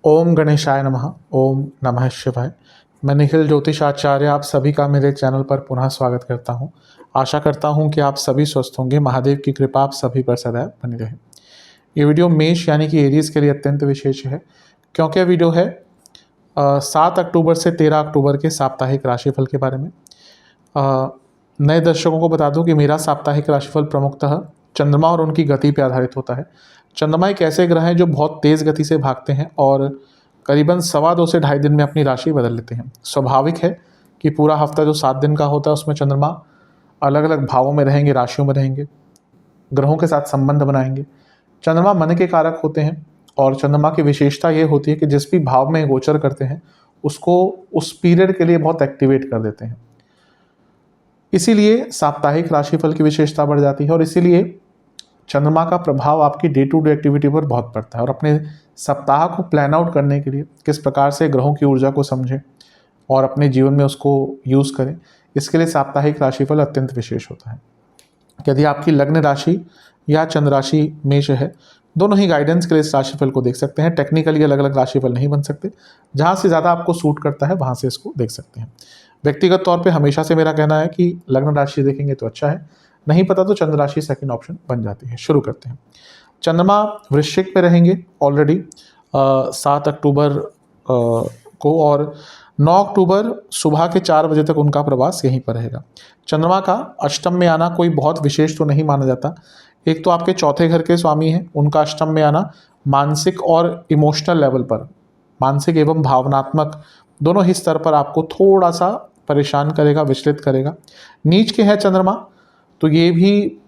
ओम गणेशाय नमः। ओम नमः शिवाय। मैं निखिल ज्योतिष आचार्य आप सभी का मेरे चैनल पर पुनः स्वागत करता हूं। आशा करता हूं कि आप सभी स्वस्थ होंगे। महादेव की कृपा आप सभी पर सदैव बनी रहे। ये वीडियो मेष यानी कि एरीज के लिए अत्यंत विशेष है, क्योंकि यह वीडियो है 7 अक्टूबर से 13 अक्टूबर के साप्ताहिक राशिफल के बारे में। नए दर्शकों को बता दूं कि मेरा साप्ताहिक राशिफल प्रमुखतः चंद्रमा और उनकी गति पर आधारित होता है। चंद्रमा एक ऐसे ग्रह हैं जो बहुत तेज़ गति से भागते हैं और करीबन 2.25 से 2.5 दिन में अपनी राशि बदल लेते हैं। स्वाभाविक है कि पूरा हफ्ता जो 7 दिन का होता है उसमें चंद्रमा अलग अलग भावों में रहेंगे, राशियों में रहेंगे, ग्रहों के साथ संबंध बनाएंगे। चंद्रमा मन के कारक होते हैं और चंद्रमा की विशेषता ये होती है कि जिस भी भाव में गोचर करते हैं उसको उस पीरियड के लिए बहुत एक्टिवेट कर देते हैं। इसीलिए साप्ताहिक राशिफल की विशेषता बढ़ जाती है और इसीलिए चंद्रमा का प्रभाव आपकी डे टू डे एक्टिविटी पर बहुत पड़ता है। और अपने सप्ताह को प्लान आउट करने के लिए किस प्रकार से ग्रहों की ऊर्जा को समझें और अपने जीवन में उसको यूज़ करें, इसके लिए साप्ताहिक राशिफल अत्यंत विशेष होता है। यदि आपकी लग्न राशि या चंद्र राशि मेष है, दोनों ही गाइडेंस के लिए इस राशिफल को देख सकते हैं। टेक्निकली अलग अलग राशिफल नहीं बन सकते, जहाँ से ज़्यादा आपको सूट करता है वहाँ से इसको देख सकते हैं। व्यक्तिगत तौर पे हमेशा से मेरा कहना है कि लग्न राशि देखेंगे तो अच्छा है, नहीं पता तो चंद्र राशि सेकंड ऑप्शन बन जाती है। शुरू करते हैं। चंद्रमा वृश्चिक में रहेंगे ऑलरेडी 7 अक्टूबर को, और 9 अक्टूबर सुबह के 4 बजे तक उनका प्रवास यहीं पर रहेगा। चंद्रमा का अष्टम में आना कोई बहुत विशेष तो नहीं माना जाता। एक तो आपके चौथे घर के स्वामी हैं, उनका अष्टम में आना मानसिक और इमोशनल लेवल पर, मानसिक एवं भावनात्मक दोनों ही स्तर पर आपको थोड़ा सा परेशान करेगा, विचलित करेगा। नीच के है चंद्रमा, तो ये भी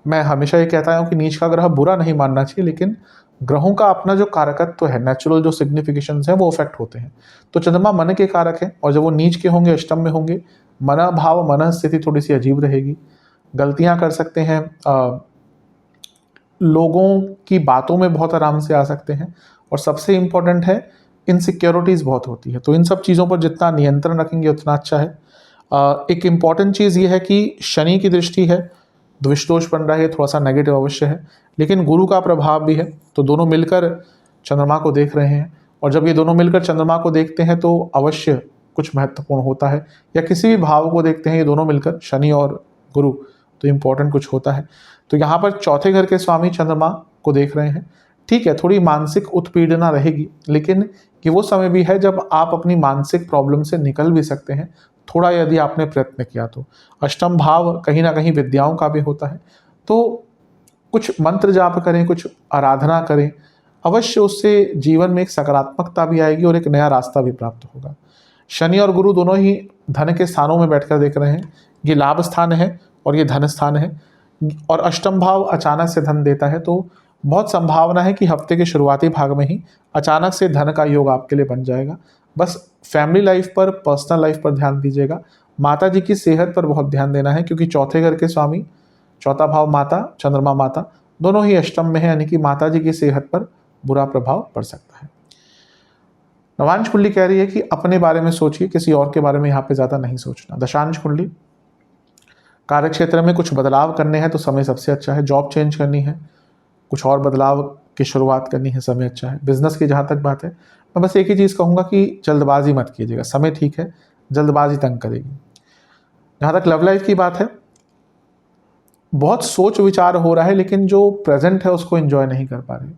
मैं हमेशा ये कहता हूँ कि नीच का ग्रह बुरा नहीं मानना चाहिए, लेकिन ग्रहों का अपना जो कारकत्व है, नेचुरल जो सिग्निफिकेशंस हैं वो अफेक्ट होते हैं। तो चंद्रमा मन के कारक हैं और जब वो नीच के होंगे, अष्टम में होंगे, मन भाव मन स्थिति थोड़ी सी अजीब रहेगी, गलतियाँ कर सकते हैं, लोगों की बातों में बहुत आराम से आ सकते हैं, और सबसे इम्पोर्टेंट है इनसिक्योरिटीज़ बहुत होती है। तो इन सब चीज़ों पर जितना नियंत्रण रखेंगे उतना अच्छा है। एक इम्पॉर्टेंट चीज़ ये है कि शनि की दृष्टि है, द्विष दोष बन रहा है, थोड़ा सा नेगेटिव अवश्य है, लेकिन गुरु का प्रभाव भी है। तो दोनों मिलकर चंद्रमा को देख रहे हैं, और जब ये दोनों मिलकर चंद्रमा को देखते हैं तो अवश्य कुछ महत्वपूर्ण होता है, या किसी भी भाव को देखते हैं ये दोनों मिलकर, शनि और गुरु, तो इम्पोर्टेंट कुछ होता है। तो यहाँ पर चौथे घर के स्वामी चंद्रमा को देख रहे हैं। ठीक है, थोड़ी मानसिक उत्पीड़ना रहेगी, लेकिन कि वो समय भी है जब आप अपनी मानसिक प्रॉब्लम से निकल भी सकते हैं, थोड़ा यदि आपने प्रयत्न किया तो। अष्टम भाव कहीं ना कहीं विद्याओं का भी होता है, तो कुछ मंत्र जाप करें, कुछ आराधना करें, अवश्य उससे जीवन में एक सकारात्मकता भी आएगी और एक नया रास्ता भी प्राप्त होगा। शनि और गुरु दोनों ही धन के स्थानों में बैठकर देख रहे हैं। ये लाभ स्थान है और ये धन स्थान है, और अष्टम भाव अचानक से धन देता है, तो बहुत संभावना है कि हफ्ते के शुरुआती भाग में ही अचानक से धन का योग आपके लिए बन जाएगा। बस फैमिली लाइफ पर, पर्सनल लाइफ पर ध्यान दीजिएगा। माता जी की सेहत पर बहुत ध्यान देना है, क्योंकि चौथे घर के स्वामी, चौथा भाव माता, चंद्रमा माता, दोनों ही अष्टम में है, यानी कि माता जी की सेहत पर बुरा प्रभाव पड़ सकता है। नवांश कुंडली कह रही है कि अपने बारे में सोचिए, किसी और के बारे में यहाँ पे ज़्यादा नहीं सोचना। दशांश कुंडली, कार्य क्षेत्र में कुछ बदलाव करने हैं तो समय सबसे अच्छा है। जॉब चेंज करनी है, कुछ और बदलाव की शुरुआत करनी है, समय अच्छा है। बिजनेस की जहाँ तक बात है, मैं बस एक ही चीज़ कहूँगा कि जल्दबाजी मत कीजिएगा, समय ठीक है, जल्दबाजी तंग करेगी। जहाँ तक लव लाइफ की बात है, बहुत सोच विचार हो रहा है, लेकिन जो प्रेजेंट है उसको एंजॉय नहीं कर पा रहे,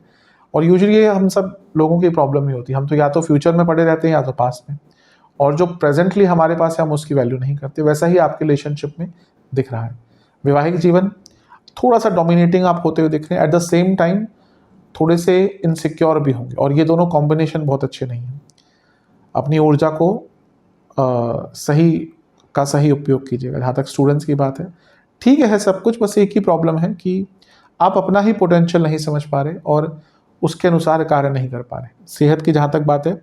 और यूजुअली ये हम सब लोगों की प्रॉब्लम ही होती है। हम तो या तो फ्यूचर में पड़े रहते हैं या तो पास में, और जो प्रेजेंटली हमारे पास है हम उसकी वैल्यू नहीं करते। वैसा ही आपके रिलेशनशिप में दिख रहा है। वैवाहिक जीवन थोड़ा सा डोमिनेटिंग आप होते हुए दिख रहे हैं, एट द सेम टाइम थोड़े से इनसिक्योर भी होंगे, और ये दोनों कॉम्बिनेशन बहुत अच्छे नहीं हैं। अपनी ऊर्जा को सही उपयोग कीजिएगा। जहाँ तक स्टूडेंट्स की बात है, ठीक है सब कुछ, बस एक ही प्रॉब्लम है कि आप अपना ही पोटेंशियल नहीं समझ पा रहे और उसके अनुसार कार्य नहीं कर पा रहे। सेहत की जहाँ तक बात है,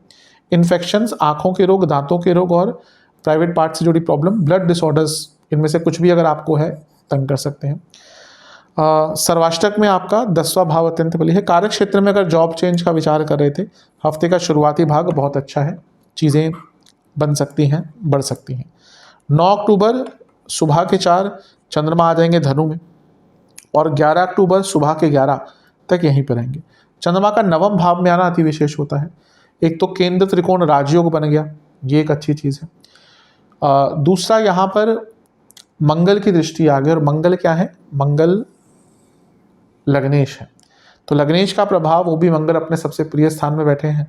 इन्फेक्शंस, आँखों के रोग, दांतों के रोग और प्राइवेट पार्ट से जुड़ी प्रॉब्लम, ब्लड डिसऑर्डर्स, इनमें से कुछ भी अगर आपको है तंग कर सकते हैं। सर्वाष्टक में आपका 10वां भाव अत्यंत बली है। कार्य क्षेत्र में अगर जॉब चेंज का विचार कर रहे थे, हफ्ते का शुरुआती भाग बहुत अच्छा है, चीज़ें बन सकती हैं, बढ़ सकती हैं। 9 अक्टूबर सुबह के 4 चंद्रमा आ जाएंगे धनु में, और 11 अक्टूबर सुबह के 11 तक यहीं पर रहेंगे। चंद्रमा का नवम भाव में आना अति विशेष होता है। एक तो केंद्र त्रिकोण राजयोग बन गया, ये एक अच्छी चीज़ है। दूसरा यहाँ पर मंगल की दृष्टि आ गई, और मंगल क्या है, मंगल लग्नेश है। तो लग्नेश का प्रभाव, वो भी मंगल अपने सबसे प्रिय स्थान में बैठे हैं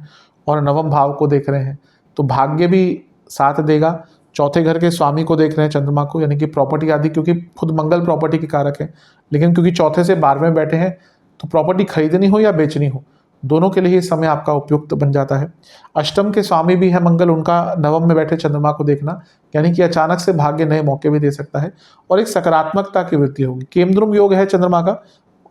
और नवम भाव को देख रहे हैं, तो भाग्य भी साथ देगा। चौथे घर के स्वामी को देख रहे हैं चंद्रमा को, यानी कि प्रॉपर्टी आदि, क्योंकि खुद मंगल प्रॉपर्टी के कारक है, लेकिन क्योंकि चौथे से 12वें बैठे हैं तो प्रॉपर्टी खरीदनी हो या बेचनी हो, दोनों के लिए समय आपका उपयुक्त बन जाता है। अष्टम के स्वामी भी है मंगल, उनका नवम में बैठे चंद्रमा को देखना, यानी कि अचानक से भाग्य नए मौके भी दे सकता है और एक सकारात्मकता की वृद्धि होगी। केमद्रुम योग है चंद्रमा का,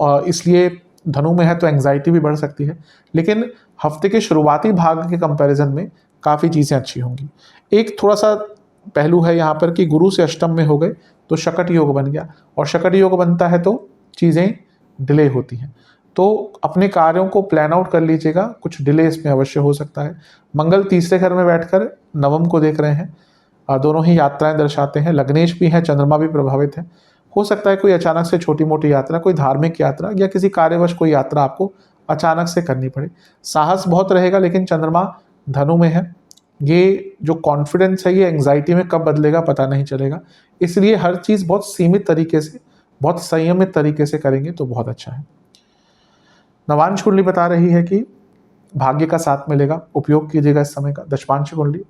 और इसलिए धनु में है तो एंग्जाइटी भी बढ़ सकती है, लेकिन हफ्ते के शुरुआती भाग के कंपैरिजन में काफ़ी चीज़ें अच्छी होंगी। एक थोड़ा सा पहलू है यहाँ पर कि गुरु से अष्टम में हो गए तो शकट योग बन गया, और शकट योग बनता है तो चीज़ें डिले होती हैं, तो अपने कार्यों को प्लान आउट कर लीजिएगा, कुछ डिले इसमें अवश्य हो सकता है। मंगल तीसरे घर में बैठकर नवम को देख रहे हैं, दोनों ही यात्राएं दर्शाते हैं। लग्नेश भी है, चंद्रमा भी प्रभावित है। हो सकता है कोई अचानक से छोटी मोटी यात्रा, कोई धार्मिक यात्रा या किसी कार्यवश कोई यात्रा आपको अचानक से करनी पड़े। साहस बहुत रहेगा, लेकिन चंद्रमा धनु में है, ये जो कॉन्फिडेंस है ये एंग्जाइटी में कब बदलेगा पता नहीं चलेगा, इसलिए हर चीज़ बहुत सीमित तरीके से, बहुत संयमित तरीके से करेंगे तो बहुत अच्छा है। नवांश कुंडली बता रही है कि भाग्य का साथ मिलेगा, उपयोग कीजिएगा इस समय का। दशमांश कुंडली,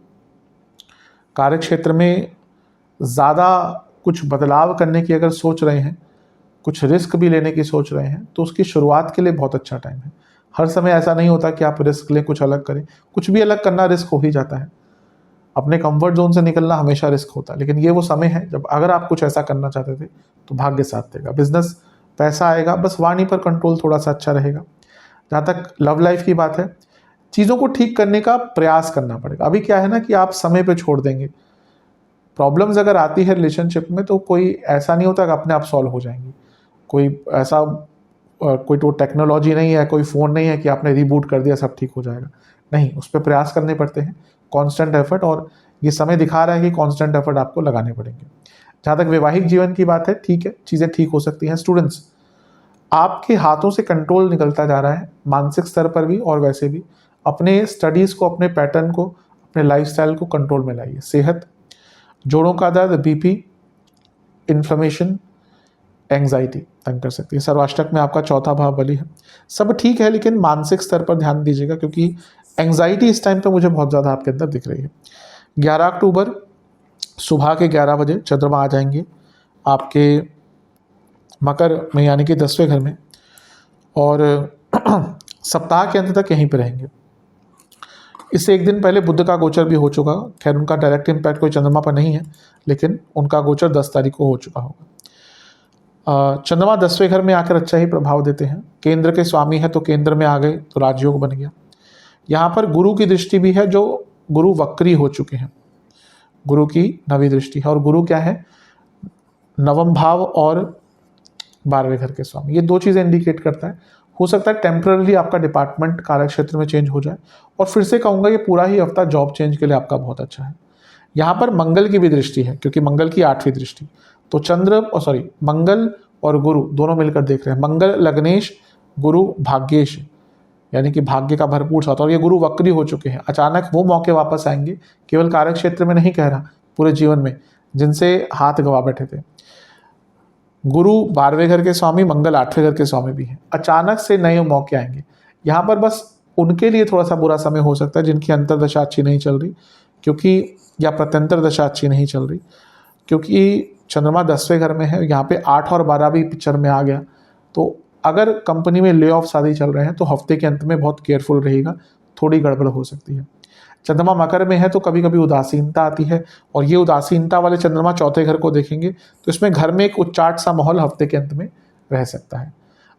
कार्य क्षेत्र में ज़्यादा कुछ बदलाव करने की अगर सोच रहे हैं, कुछ रिस्क भी लेने की सोच रहे हैं, तो उसकी शुरुआत के लिए बहुत अच्छा टाइम है। हर समय ऐसा नहीं होता कि आप रिस्क लें, कुछ अलग करें, कुछ भी अलग करना रिस्क हो ही जाता है। अपने कंफर्ट जोन से निकलना हमेशा रिस्क होता है, लेकिन ये वो समय है जब अगर आप कुछ ऐसा करना चाहते थे तो भाग्य साथ देगा। बिजनेस, पैसा आएगा, बस वाणी पर कंट्रोल थोड़ा सा अच्छा रहेगा। जहाँ तक लव लाइफ की बात है, चीज़ों को ठीक करने का प्रयास करना पड़ेगा। अभी क्या है ना कि आप समय पे छोड़ देंगे, प्रॉब्लम्स अगर आती है रिलेशनशिप में तो कोई ऐसा नहीं होता कि अपने आप सॉल्व हो जाएंगी। कोई ऐसा कोई तो टेक्नोलॉजी नहीं है, कोई फ़ोन नहीं है कि आपने रीबूट कर दिया सब ठीक हो जाएगा, नहीं, उस पर प्रयास करने पड़ते हैं, कांस्टेंट एफर्ट, और ये समय दिखा रहा है कि कांस्टेंट एफर्ट आपको लगाने पड़ेंगे। जहाँ तक वैवाहिक जीवन की बात है, ठीक है, चीज़ें ठीक हो सकती हैं। स्टूडेंट्स, आपके हाथों से कंट्रोल निकलता जा रहा है, मानसिक स्तर पर भी और वैसे भी। अपने स्टडीज़ को, अपने पैटर्न को, अपने लाइफस्टाइल को कंट्रोल में लाइए। सेहत, जोड़ों का दर्द, बीपी, इन्फ्लेमेशन, एंग्जाइटी तंग कर सकती है। सर्वाष्टक में आपका चौथा भाव बलि है। सब ठीक है, लेकिन मानसिक स्तर पर ध्यान दीजिएगा, क्योंकि एंग्जाइटी इस टाइम पे मुझे बहुत ज़्यादा आपके अंदर दिख रही है। 11 अक्टूबर सुबह के 11 बजे चंद्रमा आ जाएंगे आपके मकर में, यानी कि 10वें घर में, और सप्ताह के अंत तक यहीं पर रहेंगे। इससे एक दिन पहले बुध का गोचर भी हो चुका, खैर उनका डायरेक्ट इम्पैक्ट कोई चंद्रमा पर नहीं है, लेकिन उनका गोचर 10 तारीख को हो चुका होगा। चंद्रमा 10वें घर में आकर अच्छा ही प्रभाव देते हैं। केंद्र के स्वामी है तो केंद्र में आ गए तो राजयोग बन गया। यहाँ पर गुरु की दृष्टि भी है, जो गुरु वक्री हो चुके हैं, गुरु की नवी दृष्टि है, और गुरु क्या है, नवम भाव और 12वें घर के स्वामी। ये दो चीज़ें इंडिकेट करता है, हो सकता है टेम्पररी आपका डिपार्टमेंट कार्य क्षेत्र में चेंज हो जाए, और फिर से कहूँगा ये पूरा ही हफ्ता जॉब चेंज के लिए आपका बहुत अच्छा है। यहाँ पर मंगल की भी दृष्टि है, क्योंकि मंगल की 8वीं दृष्टि, तो मंगल और गुरु दोनों मिलकर देख रहे हैं। मंगल लग्नेश, गुरु भाग्येश, यानी कि भाग्य का भरपूर साथ, और ये गुरु वक्री हो चुके हैं। अचानक वो मौके वापस आएंगे, केवल कार्य क्षेत्र में नहीं कह रहा, पूरे जीवन में, जिनसे हाथ गवा बैठे थे। गुरु 12वें घर के स्वामी, मंगल 8वें घर के स्वामी भी हैं। अचानक से नए मौके आएंगे। यहाँ पर बस उनके लिए थोड़ा सा बुरा समय हो सकता है जिनकी अंतर्दशा अच्छी नहीं चल रही, क्योंकि या प्रत्यंतर दशा अच्छी नहीं चल रही, क्योंकि चंद्रमा 10वें घर में है। यहाँ पे 8 और 12 भी पिक्चर में आ गया, तो अगर कंपनी में ले ऑफ आदि चल रहे हैं तो हफ्ते के अंत में बहुत केयरफुल रहेगा, थोड़ी गड़बड़ हो सकती है। चंद्रमा मकर में है तो कभी कभी उदासीनता आती है, और ये उदासीनता वाले चंद्रमा चौथे घर को देखेंगे तो इसमें घर में एक उच्चाट सा माहौल हफ्ते के अंत में रह सकता है।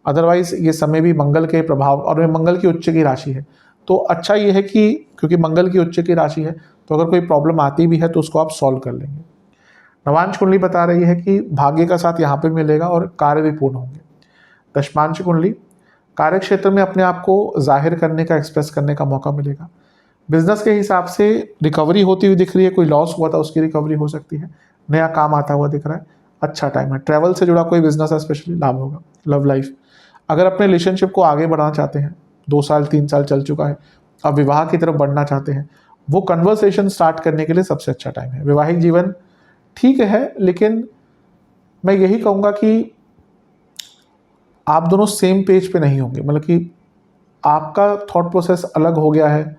अदरवाइज ये समय भी मंगल के प्रभाव, और मंगल की उच्च की राशि है, तो अच्छा ये है कि क्योंकि मंगल की उच्च की राशि है तो अगर कोई प्रॉब्लम आती भी है तो उसको आप सॉल्व कर लेंगे। नवांश कुंडली बता रही है कि भाग्य का साथ यहाँ पे मिलेगा और कार्य भी पूर्ण होंगे। दशमांश कुंडली, कार्य क्षेत्र में अपने आप को जाहिर करने का, एक्सप्रेस करने का मौका मिलेगा। बिजनेस के हिसाब से रिकवरी होती हुई दिख रही है, कोई लॉस हुआ था उसकी रिकवरी हो सकती है, नया काम आता हुआ दिख रहा है, अच्छा टाइम है। ट्रैवल से जुड़ा कोई बिजनेस है स्पेशली लाभ होगा। लव लाइफ, अगर अपने रिलेशनशिप को आगे बढ़ाना चाहते हैं, 2 साल 3 साल चल चुका है, अब विवाह की तरफ बढ़ना चाहते हैं, वो कन्वर्सेशन स्टार्ट करने के लिए सबसे अच्छा टाइम है। वैवाहिक जीवन ठीक है, लेकिन मैं यही कहूँगा कि आप दोनों सेम पेज पे नहीं होंगे, मतलब कि आपका थॉट प्रोसेस अलग हो गया है,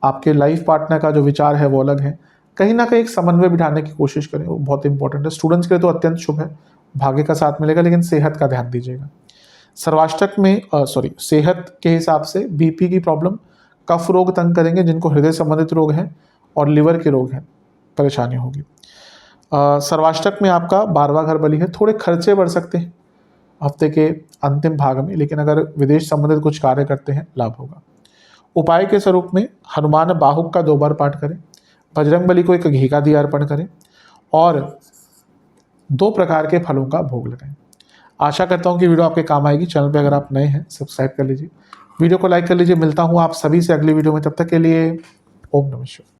आपके लाइफ पार्टनर का जो विचार है वो अलग है। कहीं ना कहीं एक समन्वय बिठाने की कोशिश करें, वो बहुत इंपॉर्टेंट है। स्टूडेंट्स के लिए तो अत्यंत शुभ है, भाग्य का साथ मिलेगा, लेकिन सेहत का ध्यान दीजिएगा। सर्वाष्टक में सेहत के हिसाब से बीपी की प्रॉब्लम, कफ रोग तंग करेंगे, जिनको हृदय संबंधित रोग हैं और लिवर के रोग हैं, परेशानी होगी। सर्वाष्टक में आपका 12वां घर बली है, थोड़े खर्चे बढ़ सकते हैं हफ्ते के अंतिम भाग में, लेकिन अगर विदेश संबंधित कुछ कार्य करते हैं लाभ होगा। उपाय के स्वरूप में हनुमान बाहुक का 2 बार पाठ करें, बजरंग बली को एक घी का दिया अर्पण करें और 2 प्रकार के फलों का भोग लगाएं। आशा करता हूं कि वीडियो आपके काम आएगी। चैनल पे अगर आप नए हैं सब्सक्राइब कर लीजिए, वीडियो को लाइक कर लीजिए। मिलता हूं आप सभी से अगली वीडियो में, तब तक के लिए ओम नमः शिवाय।